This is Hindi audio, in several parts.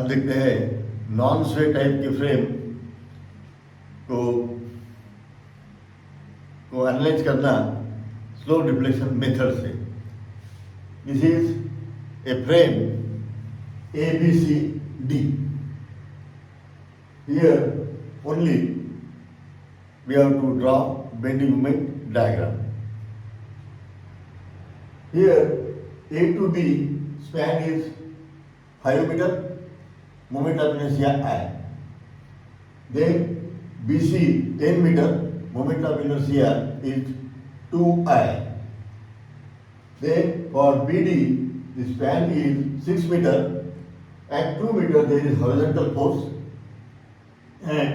अब देखते हैं नॉन स्वे टाइप के फ्रेम को एनालाइज करना स्लो डिफ्लेक्शन मेथड से। This is a frame ABCD. Here only we have to draw bending moment diagram. Here A to B span is 5 meter, moment of inertia I. Then BC 10 meter, moment of inertia is 2I. Then for BD the span is 6 meter. At 2 meter there is horizontal force and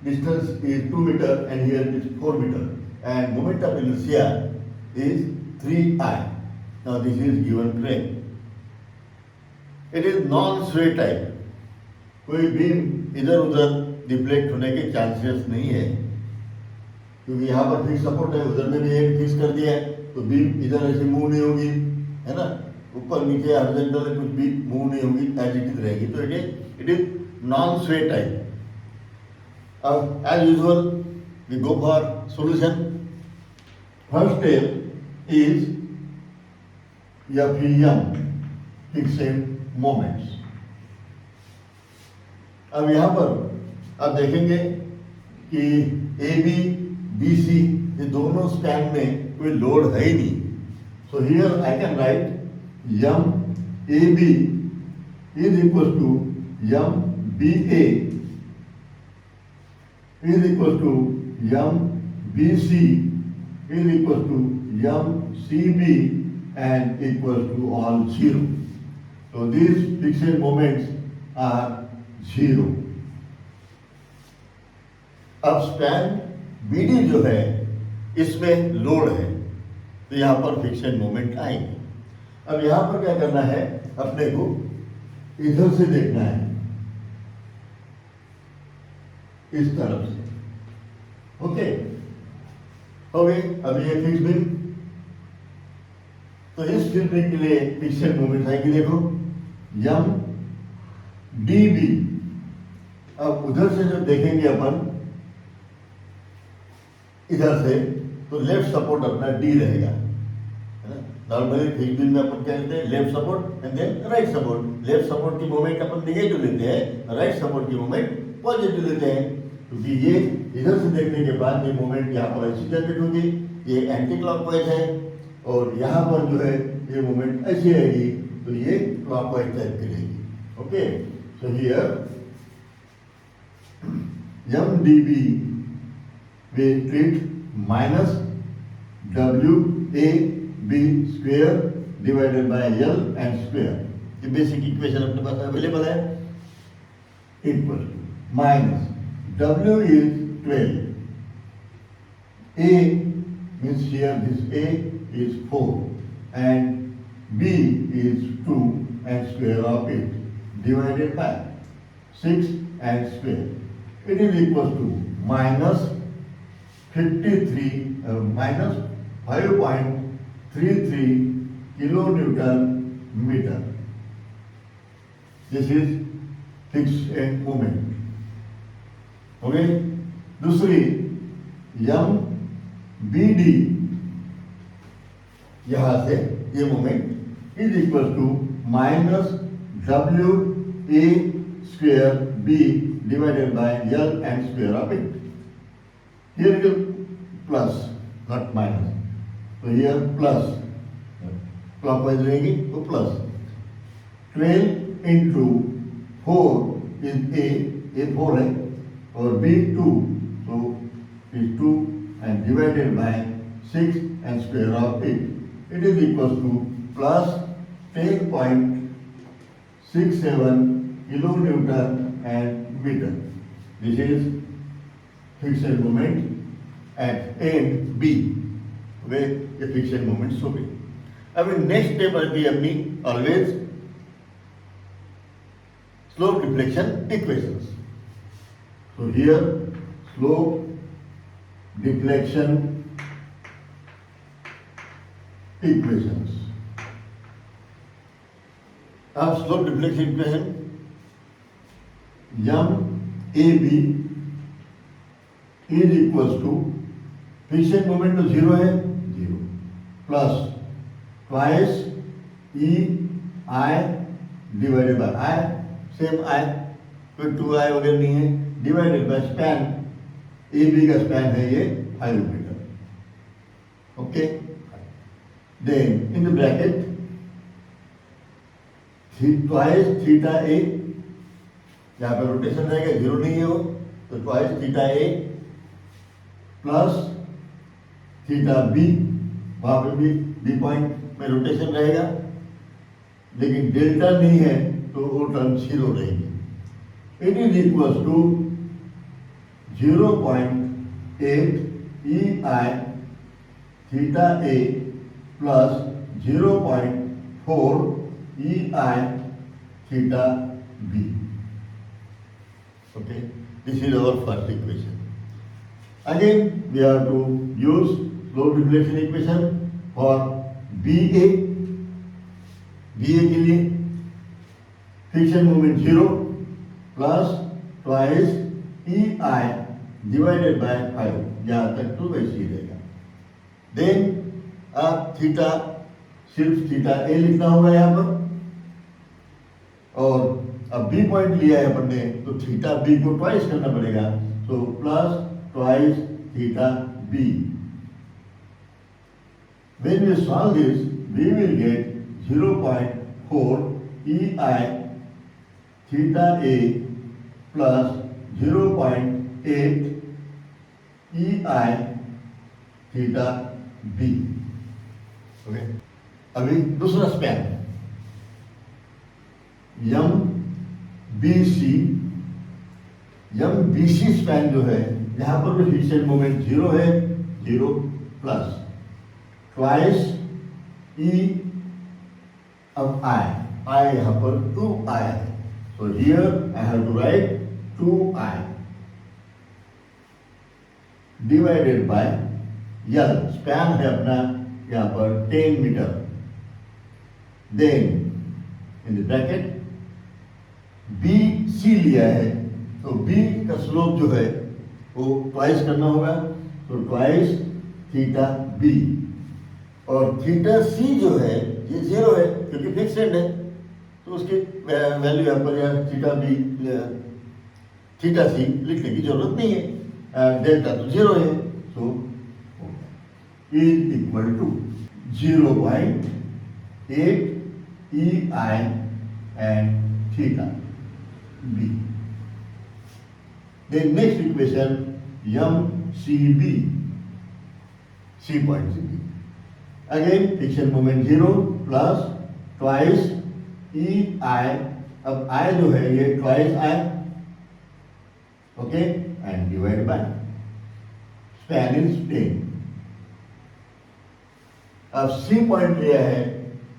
distance is 2 meter and here it is 4 meter and moment of inertia is 3I. Now this is given frame. It is non-sway type. कोई बीम इधर उधर डिफ्लेक्ट होने के चांसेस नहीं है क्योंकि यहाँ पर फिक्स सपोर्ट है, उधर में भी एक फिक्स कर दिया है तो बीम इधर ऐसे मूव नहीं होगी, है ना, ऊपर नीचे हॉरिजॉन्टल कुछ भी मूव नहीं होगी, एज इट इज रहेगी। तो it is non sway type. अब as usual we go for solution. First step is FEM, fixed moments. अब यहाँ पर आप देखेंगे कि AB BC ये दोनों स्पैन में कोई लोड है ही नहीं। सो here I can right MAB is equals to MBA is equals to MBC is equals to MCB and equals to all 0. So these fixed moments are 0. अब स्पैन BD जो है इसमें लोड है तो यहाँ पर फिक्सेड मोमेंट आएंगे। अब यहाँ पर क्या करना है, अपने को इधर से देखना है, इस तरफ से। ओके हो गई। अब ये फिक्स बीम, तो इस फिक्स बीम के लिए फिक्सेड मोमेंट आएगी। देखो MDB। अब उधर से जब देखेंगे अपन इधर से तो लेफ्ट सपोर्ट अपना D रहेगा, है ना। नॉर्मली फिक्स बीम में अपन क्या लेते हैं, left support and then right support. Left support की मोमेंट अपन नेगेटिव लेते हैं, राइट सपोर्ट की मोमेंट पॉजिटिव लेते हैं क्योंकि ये इधर से देखने के बाद ये मोमेंट यहाँ पर ऐसी जनरेट होगी, ये एंटी क्लॉकवाइज है, और यहाँ पर जो है ये मोमेंट ऐसी आएगी तो ये क्लॉकवाइज टाइप की रहेगी। Okay, so here MDB will treat minus WAB square divided by L and square। ये बेसिक इक्वेशन अपने पास अवेलेबल है। Equal minus W is 12, A means here this A is 4 and B is 2 and square of it divided by 6 and square। It is equal to minus 53 minus 5.33 kilonewton meter। This is fixed moment। Okay, दूसरी MBD, यहां से ये moment is equal to minus WA square B divided by L and square of it। Here it is plus not minus, so here plus clockwise रहेगी तो plus 12 into 4 is A 4 है और B 2, so is 2 and divided by 6 and square of it। It is equals to plus 10.67 kilonewton and meter। This is fixed moment at end B, where the fixed moment should be। अब next step आती है अपनी always slope deflection equations। So here slope deflection equations। अब slope deflection equation M A B is equals to friction moment तो जीरो है, zero plus twice E I divided by I, same I, कोई 2i वगैरह नहीं है, divided by span, A B का स्पैन है ये 5 metre. Okay, then in the bracket twice theta A, यहाँ पे रोटेशन रहेगा, जीरो नहीं है वो, तो twice theta A plus theta B, वहां पे भी बी पॉइंट में रोटेशन रहेगा, लेकिन डेल्टा नहीं है तो वो टर्म जीरो रहेगी. It is equal to 0.8 E I theta A plus 0.4 E I theta B. Okay, this is our first equation. Again, we have to use slope deflection equation for BA. BA के लिए friction moment zero plus twice E I divided bye 5, जहाँ तक तो वैसे ही रहेगा. देन अब थीटा, सिर्फ थीटा ए लिखना होगा यहाँ पर, और अब बी पॉइंट लिया है अपन ने तो थीटा बी को ट्वाइस करना पड़ेगा, तो plus twice theta B. When we solve this, we will get 0.4 E I theta A plus 0.8 E I theta B. Okay, अभी दूसरा span M B C. M B C span जो है, यहाँ पर भी फ्रिक्शन मोमेंट जीरो है, जीरो प्लस ट्वाइस ई, अब आई यहाँ पर 2i है, so here I have to write 2i divided by L, span है अपना यहाँ पर 10 meter. Then in the bracket B C लिया है, तो बी का स्लोप जो है वो ट्वाइस करना होगा, तो ट्वाइस थीटा बी, और थीटा सी जो है ये जीरो है क्योंकि फिक्स्ड है, तो उसकी वैल्यू यहाँ पर या थीटा बी थीटा सी लिखने की जरूरत नहीं है, डेल्टा तो जीरो है, तो is equal to 0.8 E I and theta B. Then next equation m c b, c point c b. Again friction moment zero plus twice E I, अब आई जो है ये twice I, okay, and divide by span is 10. अब सी पॉइंट लिया है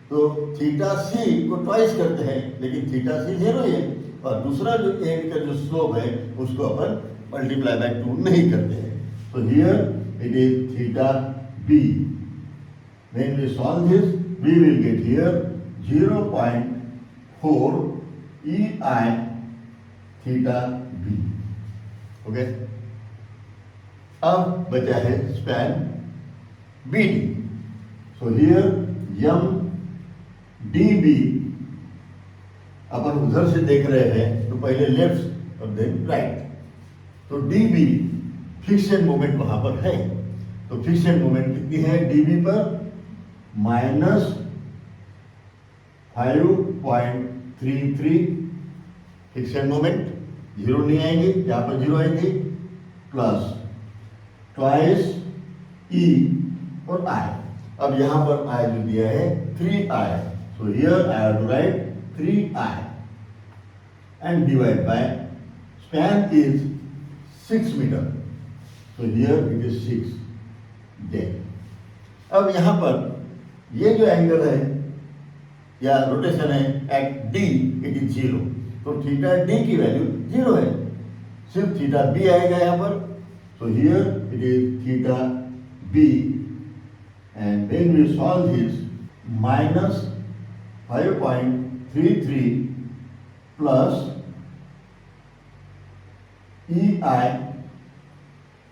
तो थीटा सी को ट्वाइस करते हैं, लेकिन थीटा सी जीरो है, और दूसरा जो एंड का जो स्लोप है उसको अपन मल्टीप्लाई बाय 2 नहीं करते हैं, तो here it is theta B. When we solve this, we will get here 0.4 E I theta B. Okay, अब बचा है span B D. So here M D B, अपन उधर से देख रहे हैं तो पहले लेफ्ट और देन राइट, तो डी बी फ्रिक्शन मोमेंट वहां पर है, तो फ्रिक्शन मोमेंट कितनी है डी बी पर, माइनस 5.33 फ्रिक्शन मोमेंट, जीरो नहीं आएंगे, यहाँ पर जीरो आएंगे, प्लस ट्वाइस ई और आई. अब यहाँ पर आई जो दिया है 3i, so here I have to write 3i and divide by span is 6 meter, so here it is 6. Then अब यहाँ पर ये जो एंगल है या रोटेशन है at D, it is zero, तो थीटा डी की वैल्यू जीरो है, सिर्फ थीटा बी आएगा यहाँ पर, so here it is theta b, and when we solve this, minus 5.33 plus EI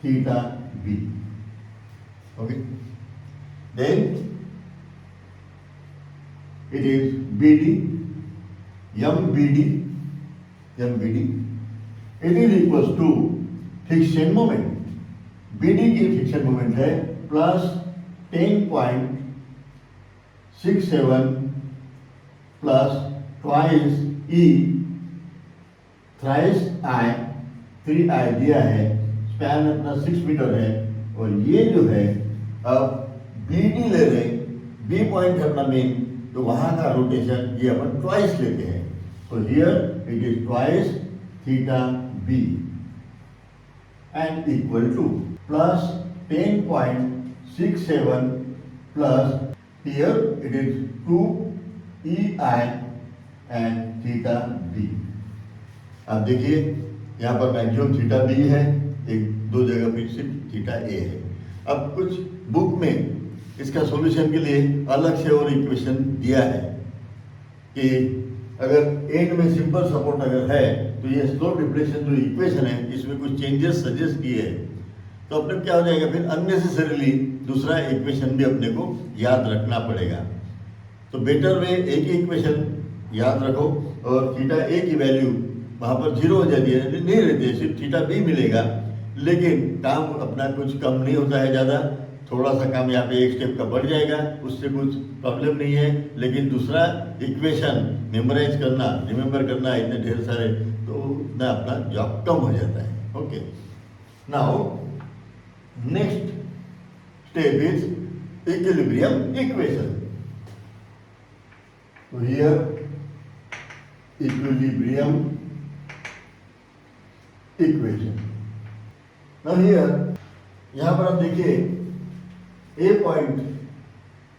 theta B. Okay. Then it is BD, MBD. It is equals to friction moment. BD की फ्रिक्शन मोमेंट है plus 10.67 plus twice E thrice I 3I दिया है, स्पैन अपना 6 मीटर है, और ये जो है अब BD ले रहे, B पॉइंट है अपना मेन, तो वहां का रोटेशन ये अपन ट्वाइस लेते हैं. So here it is twice theta B and equal to plus 10.67 plus here it is 2EI and theta B. अब देखिए यहाँ पर मैक्सिमम थीटा बी है, एक दो जगह पे सिर्फ थीटा ए है. अब कुछ बुक में इसका सॉल्यूशन के लिए अलग से और इक्वेशन दिया है कि अगर एंड में सिंपल सपोर्ट अगर है तो ये स्लोप डिप्रेशन जो इक्वेशन है इसमें कुछ चेंजेस सजेस्ट किए हैं, तो अपने क्या हो जाएगा फिर अननेसेसरीली दूसरा इक्वेशन भी अपने को याद रखना पड़ेगा. तो बेटर वे एक ही इक्वेशन याद रखो और थीटा ए की वैल्यू वहाँ पर 0 हो जाती है, नहीं रहती है, सिर्फ थीटा बी मिलेगा, लेकिन काम अपना कुछ कम नहीं होता है ज़्यादा, थोड़ा सा काम यहाँ पे एक स्टेप का बढ़ जाएगा, उससे कुछ प्रॉब्लम नहीं है. लेकिन दूसरा इक्वेशन मेमोराइज करना, रिमेंबर करना इतने ढेर सारे, तो उतना अपना जॉब कम हो जाता है. Okay, now next step is equilibrium equation. तो here equilibrium equation. Now here यहाँ पर आप देखिए ए पॉइंट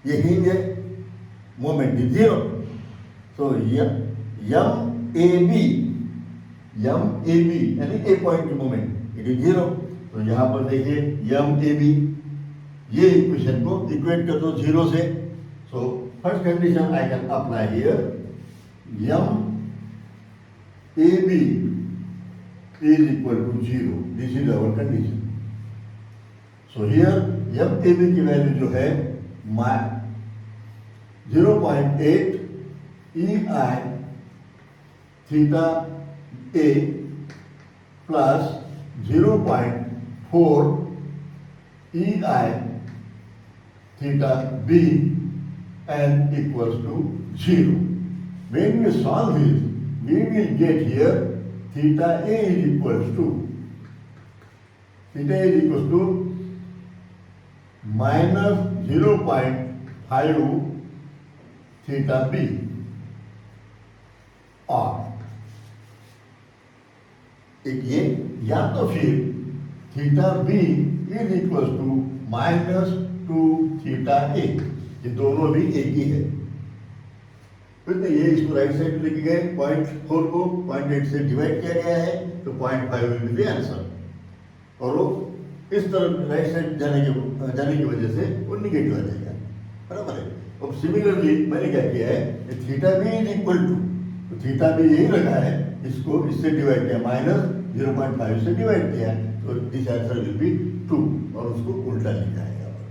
ये हिंज है, moment is 0. So M A B यानी ए पॉइंट की मोमेंट इट इज 0. तो यहाँ पर देखिए यम ए बी, ये इक्वेशन को इक्वेट कर दो 0 से. So first condition I can apply here, M A B is equal to 0. This is our condition. So here M A B की वैल्यू जो है 0.8 EI theta A plus 0.4 EI theta b and equals to 0. When we solve this, we will get here theta a is equals to minus 0.5 theta b, और एक ये या तो फिर theta B is equals to -2 theta A, ये दोनों भी एक ही है. फिर ये इसको राइट साइड लिखे गए, 0.4 को 0.8 से डिवाइड किया गया है, तो 0.5 विल बी द आंसर. और वो इस तरफ राइट साइड जाने की वजह से वो निगेटिव आ जाएगा, बराबर है. अब सिमिलरली मैंने क्या किया है, theta B is equal to, तो थीटा बी यही रखा है, इसको इससे डिवाइड किया, -0.5 से डिवाइड किया, तो दिस आंसर विल बी 2, और उसको उल्टा लिखा है यहाँ पर.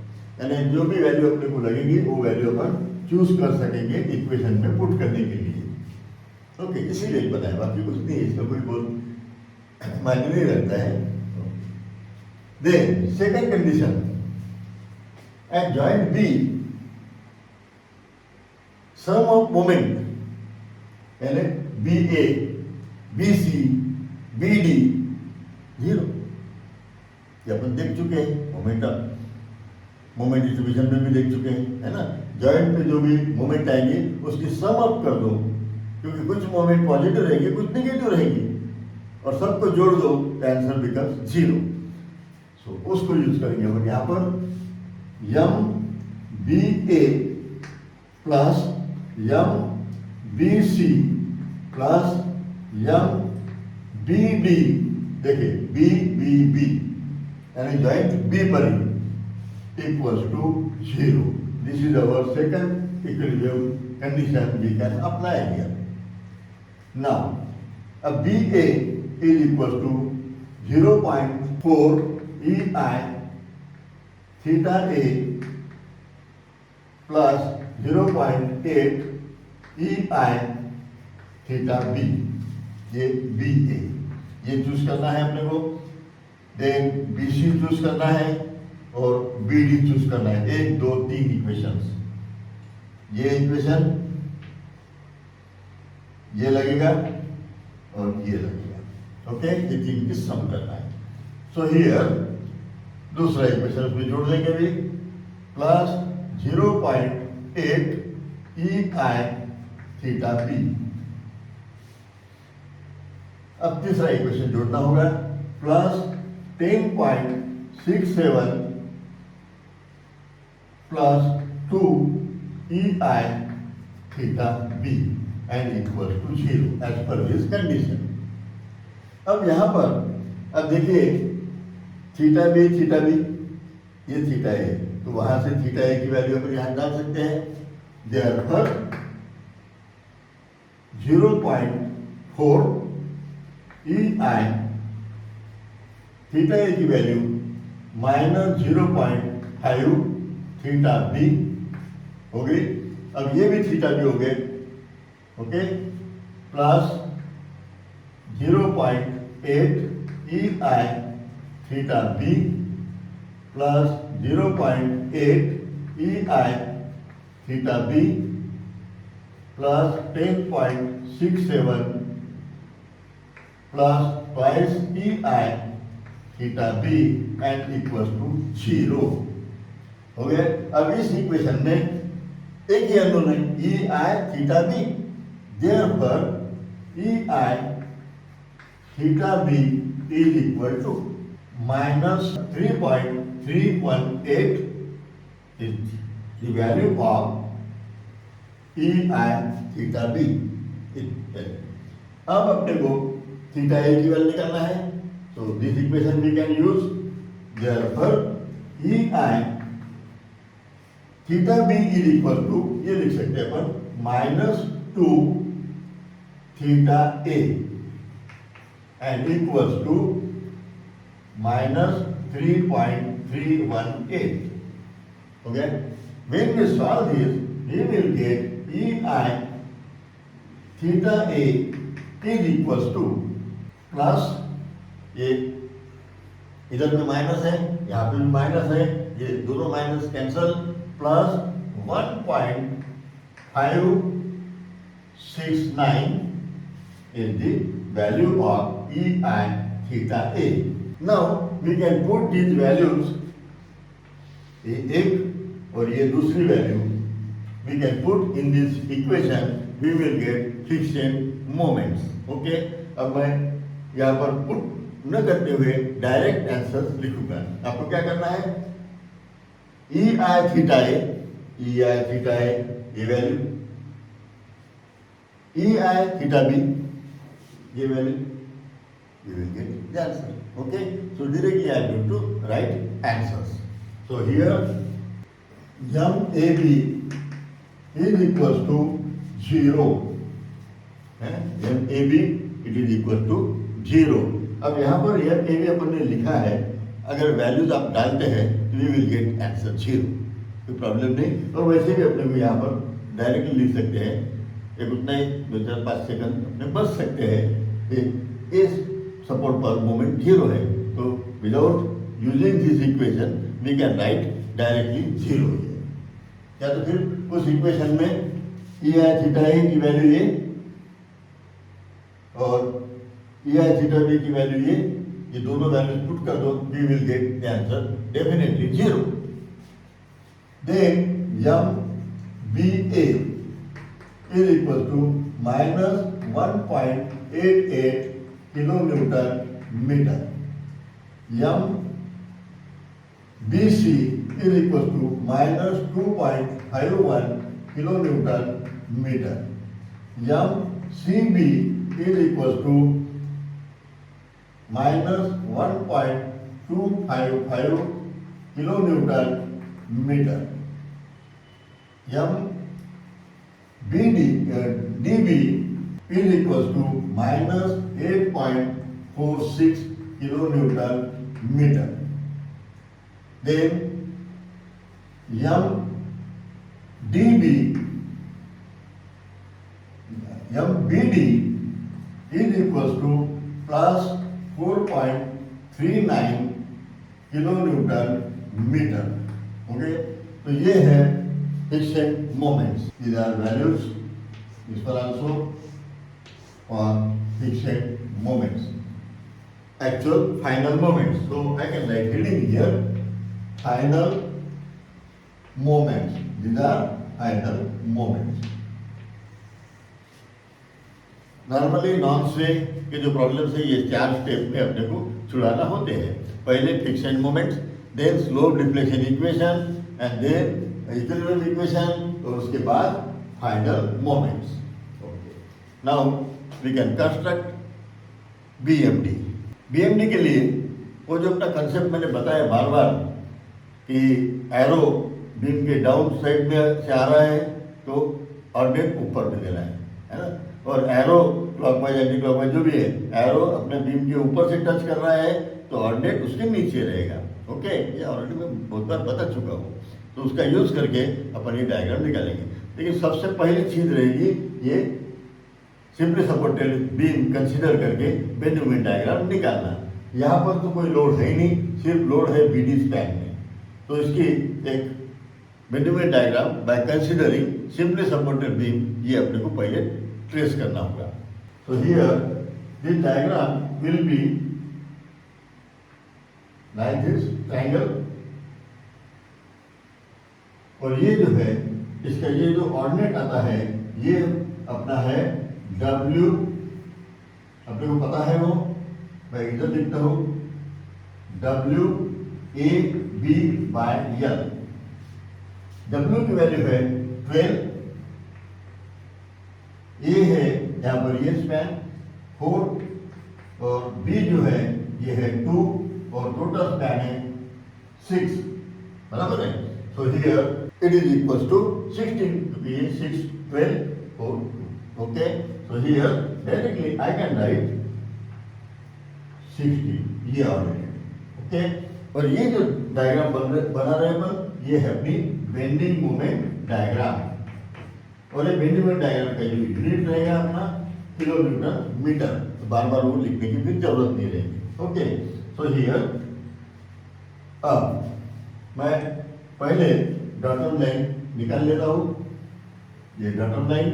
यानी जो भी वैल्यू अपने को लगेगी वो वैल्यू अपन चूज कर सकेंगे इक्वेशन में पुट करने के लिए. ओके, इसीलिए बताया, बाकी कुछ नहीं है, इसका कोई बहुत मायने नहीं रहता है. Then second condition, at joint B, sum of moment, यानी BA, BC, BD 0. ये अपन देख चुके हैं, मोमेंट डिस्ट्रीब्यूशन में भी देख चुके हैं, है ना. जॉइंट पे जो भी मोमेंट आएंगे उसकी सम अप कर दो, क्योंकि कुछ मोमेंट पॉजिटिव रहेंगे, कुछ नेगेटिव रहेंगे, और सबको जोड़ दो, आंसर बिकम्स 0. उसको यूज करेंगे हम यहाँ पर, M B A plus M B C plus M B D. देखिए बी बी बी यानी जॉइंट बी पर equals to 0. This is our second equilibrium condition we can apply here. Now अब B A is equals to 0.4 EI theta A plus 0.8 EI theta B, ये बी ए, ये चूज करना है अपने को। देन बी सी चूज करना है और बी डी चूज करना है। 1 2 3 इक्वेशंस, ये इक्वेशन ये लगेगा और ये लगेगा। ओके, ये तीन की सम करना है। सो हियर दूसरा इक्वेशन उसमें जोड़ लेंगे भी, प्लस 0.8 EI थीटा बी। अब तीसरा इक्वेशन जोड़ना होगा, plus 10.67 plus 2 EI theta B and equal to 0 as per this condition. अब यहां पर अब देखिए थीटा बी, ये थीटा ए, तो वहां से थीटा ए की वैल्यू पर यहां डाल सकते हैं। देयरफॉर 0.4 EI थीटा ए की वैल्यू माइनस 0.5 थीटा बी हो गई। अब ये भी थीटा बी हो गए, okay, plus 0.8 EI theta B plus 0.8 EI theta B plus 10.67 plus twice EI theta B and equals to 0 हो गया। अब इस इक्वेशन में एक ही अननोन है EI theta B, therefore EI theta B is equal to minus 3.318 is the value of EI theta B. अब अपने को थीटा ए की वैल्यू निकालना है, so this equation we can use, therefore EI theta B is equal to, ये लिख सकते हैं अपन, -2 theta A and equals to minus 3.318. Okay? When we solve this, we will get EI theta A is equals to plus, ये इधर में माइनस है, यहाँ पे भी माइनस है, ये दोनों minus cancel, plus 1.569 is the value of EI theta A. Now we can put these values, ये एक और ये दूसरी value we can put in this equation, we will get friction moments. Okay, अब मैं यहाँ पर पुट न करते हुए डायरेक्ट आंसर लिखूंगा। आपको क्या करना है, EI थीटा ए, ये वैल्यू, EI थीटा बी, ये value, you will get the answer. Okay, so directly I am going to write answers. So here MAB is equals to 0. MAB it is equal to 0. अब यहाँ पर MAB अपन ने लिखा है, अगर वैल्यूज आप डालते हैं तो you will get answer 0, कोई प्रॉब्लम नहीं। और वैसे भी अपने को यहाँ पर डायरेक्टली लिख सकते हैं, एक उतना ही 2-4-5 सेकंड अपने बच सकते हैं। इस सपोर्ट पर मोमेंट 0 है, तो without using this equation we can write directly 0 है। या तो फिर उस इक्वेशन में EI थीटा ए की वैल्यू ये और EI थीटा बी की वैल्यू ये दोनों वैल्यूज पुट कर दो, we will get the answer definitely 0। Then MBA is equal to minus 1.88 kilonewton meter. MBC is equal to minus 2.51 kilonewton meter. MCB is equal to minus 1.255 kilonewton meter. DB is equals to minus 8.46 kilonewton meter. Then MBD is equals to plus 4.39 kilonewton meter. Okay, तो ये है fixed moments. These are values. These are also on fixed moments. Actual final moments. So I can write heading here. Final moments. These are final moments. Normally non swing के जो प्रॉब्लम्स है ये 4 स्टेप में अपने को छुड़ाना होते हैं. पहले fixed moments, then slope deflection equation and then equilibrium equation और उसके बाद final moments. Now we can construct BMD. BMD के लिए वो जो अपना कंसेप्ट मैंने बताया बार बार कि एरो बीम के डाउन साइड में से आ रहा है तो ऑर्डिनेट ऊपर में देना है ना, और एरो क्लॉकवाइज एंटी क्लॉकवाइज जो भी है, एरो अपने बीम के ऊपर से टच कर रहा है तो ऑर्डिनेट उसके नीचे रहेगा. ओके, ये ऑलरेडी मैं बहुत बार बता चुका हूँ. तो उसका यूज करके अपन ये डायग्राम निकालेंगे. लेकिन सबसे पहली चीज रहेगी ये सिंपली सपोर्टेड बीम कंसीडर करके बेंड मोमेंट डायग्राम निकालना. यहाँ पर तो कोई लोड है ही नहीं, सिर्फ लोड है बीडी स्पैन में. तो इसकी एक bend moment diagram by considering simply supported beam ये अपने को पहले ट्रेस करना होगा. तो here this diagram will be like this triangle, और ये जो है इसका ये जो ऑर्डिनेट आता है ये अपना है W. अपने को पता है वो, मैं इधर लिखता हूँ WAB/L. W की वैल्यू है 12, A है यहाँ पर ये स्पैन 4 और B जो है ये है 2 और टोटल स्पैन है 6. बराबर है. So here it is equals to 16 क्योंकि ये 6, 12 और 2. Okay, so here directly I can write 60 ये ऑर्डिनेट. ओके, और ये जो डायग्राम बना रहे हैं ये है अपनी बेंडिंग मोमेंट डायग्राम. और ये बेंडिंग मोमेंट डायग्राम का जो यूनिट रहेगा अपना किलोमीटर मीटर. तो बार बार वो लिखने की फिर जरूरत नहीं रहेगी. ओके, सो हियर अब मैं पहले डॉटेड लाइन निकाल लेता हूँ. ये डॉटेड लाइन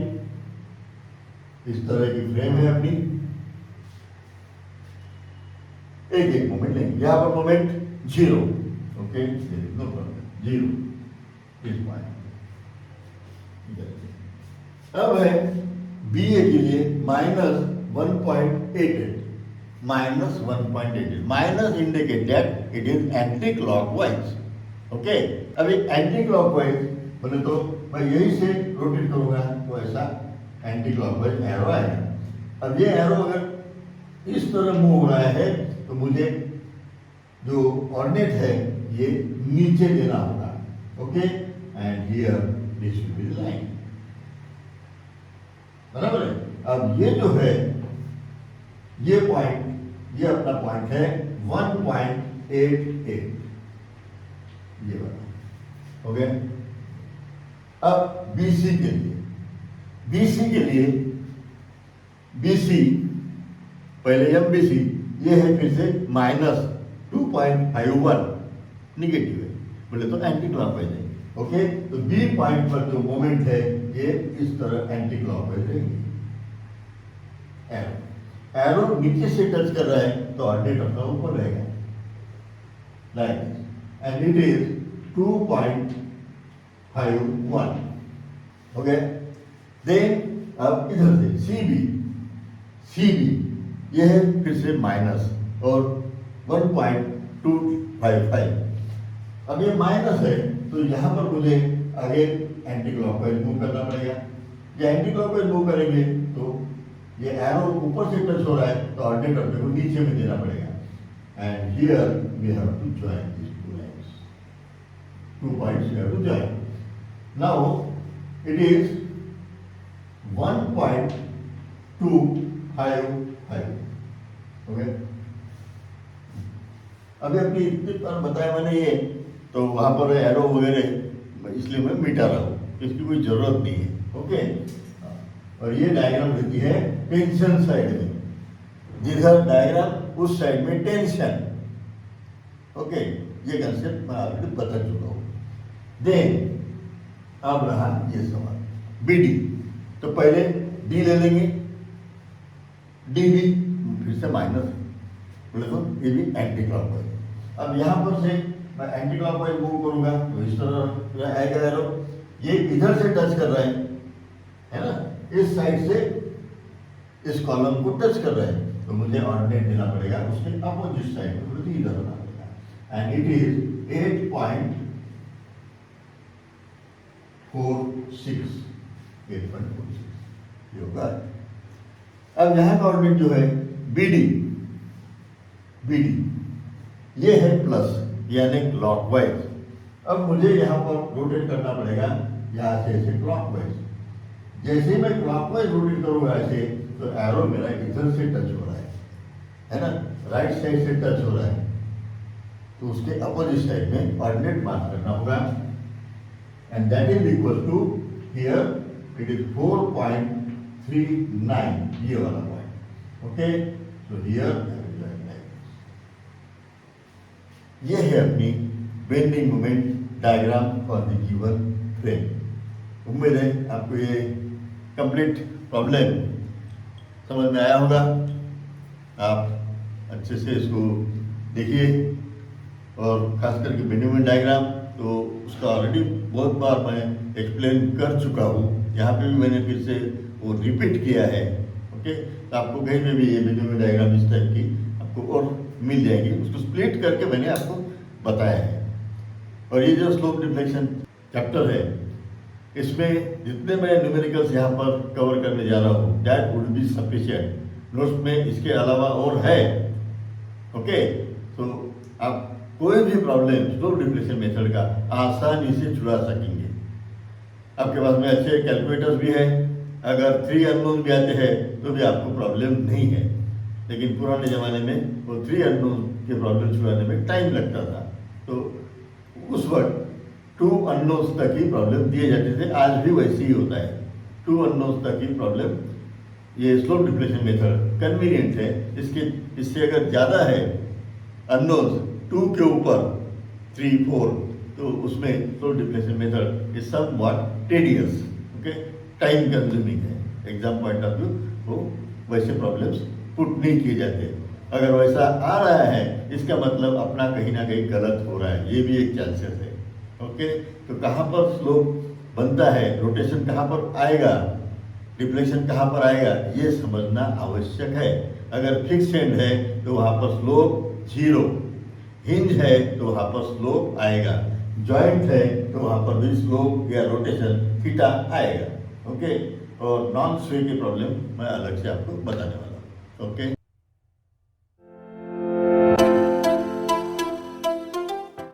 इस तरह की फ्रेम है अपनी. एक एक मोमेंट लेंगे. यहाँ पर मोमेंट 0. ओके, नो प्रॉब्लम, 0 इस पॉइंट. अब है बी ए के लिए -1.88. -1.88 minus indicate that it is anti clockwise. Okay, अभी एंटी क्लॉकवाइज बोले तो मैं यही से रोटेट करूंगा तो ऐसा एंटी क्लॉकवाइज एरो आएगा. अब ये एरो अगर इस तरह मूव हो रहा है तो मुझे जो ऑर्डिनेट है ये नीचे देना होगा. Okay, and here this will be line. बराबर है. अब ये जो है ये पॉइंट, ये अपना पॉइंट है 1.88 ये वाला. ओके, अब BC के लिए, BC के लिए BC पहले MBC ये है फिर से -2.51 निगेटिव है बोले तो एंटी क्लॉकवाइज है. ओके, तो B पॉइंट पर जो मोमेंट है ये इस तरह एंटी क्लॉकवाइज रहेगी. एरो नीचे से टच कर रहा है तो ऑर्डिनेट अपना ऊपर रहेगा like this and it is 2.51. Okay, then अब इधर से CB ये है फिर से माइनस और 1.255. अब ये माइनस है तो यहाँ पर मुझे अगेन एंटी क्लॉकवाइज मूव करना पड़ेगा. ये एंटी क्लॉकवाइज मूव करेंगे तो ये एरो ऊपर से टच हो रहा है तो ऑर्डिनेट अपने को नीचे में देना पड़ेगा. And here we have to join this two lines. 2 points we have to join. Now it is 1.255. Okay. अभी अपनी इतनी बार बताया मैंने ये, तो वहाँ पर एरो वगैरह इसलिए मैं मिटा रहा हूँ, इसकी कोई ज़रूरत नहीं है। ओके, और ये डायग्राम रहती है टेंशन साइड में, जिधर डायग्राम उस साइड में टेंशन। ओके, ये कंसेप्ट मैं ऑलरेडी बता चुका हूँ। देन अब रहा ये सवाल बी डी, तो पहले डी ले लेंगे, डी डी फिर से माइनस, बोले तो ये भी एंटी क्लॉकवाइज। अब यहाँ पर से मैं एंटी क्लॉकवाइज मूव करूंगा तो इस तरह आएगा एरो, ये इधर से टच कर रहा है ना, इस साइड से इस कॉलम को टच कर रहा है, तो मुझे ऑर्डिनेट देना पड़ेगा उसके अपोजिट साइड में, तो इधर होना पड़ेगा। एंड इट इज 8.46 ये होगा। अब यहाँ का ऑर्डिनेट जो है बी डी ये है प्लस, यानी क्लॉकवाइज। अब मुझे यहाँ पर रोटेट करना पड़ेगा, यहाँ से ऐसे क्लॉकवाइज। जैसे ही मैं क्लॉकवाइज रोटेट करूँगा ऐसे, तो एरो मेरा इधर से टच हो रहा है ना, राइट साइड से टच हो रहा है, तो उसके अपोजिट साइड में ऑर्डिनेट मार्क करना होगा। And that is equal to here it is 4.39, ये वाला पॉइंट। ओके, तो हियर ये है अपनी bending moment diagram for the given frame. उम्मीद है आपको ये कंप्लीट प्रॉब्लम समझ में आया होगा। आप अच्छे से इसको देखिए, और खास करके बेंडिंग मोमेंट डायग्राम तो उसका ऑलरेडी बहुत बार मैं एक्सप्लेन कर चुका हूँ, यहाँ पे भी मैंने फिर से वो रिपीट किया है। ओके, तो आपको कहीं में भी ये बेंडिंग मोमेंट डायग्राम इस टाइप की आपको और मिल जाएगी, उसको स्प्लिट करके मैंने आपको बताया है। और ये जो स्लोप डिफ्लेक्शन चैप्टर है, इसमें जितने मैं न्यूमेरिकल्स यहाँ पर कवर करने जा रहा हूँ, that would be sufficient. Notes में इसके अलावा और है। ओके, तो आप कोई भी प्रॉब्लम स्लोप डिफ्लेक्शन मेथड का आसानी से छुड़ा सकेंगे। आपके पास में अच्छे कैलकुलेटर्स भी है, अगर 3 अननोन भी आते हैं तो भी आपको प्रॉब्लम नहीं है। लेकिन पुराने ज़माने में वो 3 अननोन के प्रॉब्लम छुड़ाने में टाइम लगता था, तो उस वक्त 2 अननोन्स तक ही प्रॉब्लम दिए जाते थे। आज भी वैसे ही होता है, 2 अननोन्स तक ही प्रॉब्लम। ये स्लोप डिफ्लेक्शन मेथड कन्वीनियंट है। इससे अगर ज़्यादा है अननोन्स 2 के ऊपर 3, 4, तो उसमें slope deflection method is somewhat tedious. Okay, time consuming है। एग्जाम पॉइंट ऑफ व्यू वो वैसे प्रॉब्लम्स पुट नहीं किए जाते। अगर वैसा आ रहा है, इसका मतलब अपना कहीं ना कहीं गलत हो रहा है, ये भी एक चांसेस है। ओके, तो कहाँ पर स्लोप बनता है, रोटेशन कहाँ पर आएगा, डिफ्लेक्शन कहाँ पर आएगा, ये समझना आवश्यक है। अगर फिक्स एंड है तो वहाँ पर स्लोप 0, हिंज है तो वहाँ पर स्लोप आएगा, जॉइंट है तो वहाँ पर भी स्लोप या रोटेशन थीटा आएगा। ओके, और नॉन स्वे की प्रॉब्लम मैं अलग से आपको बताने वाला हूँ। ओके।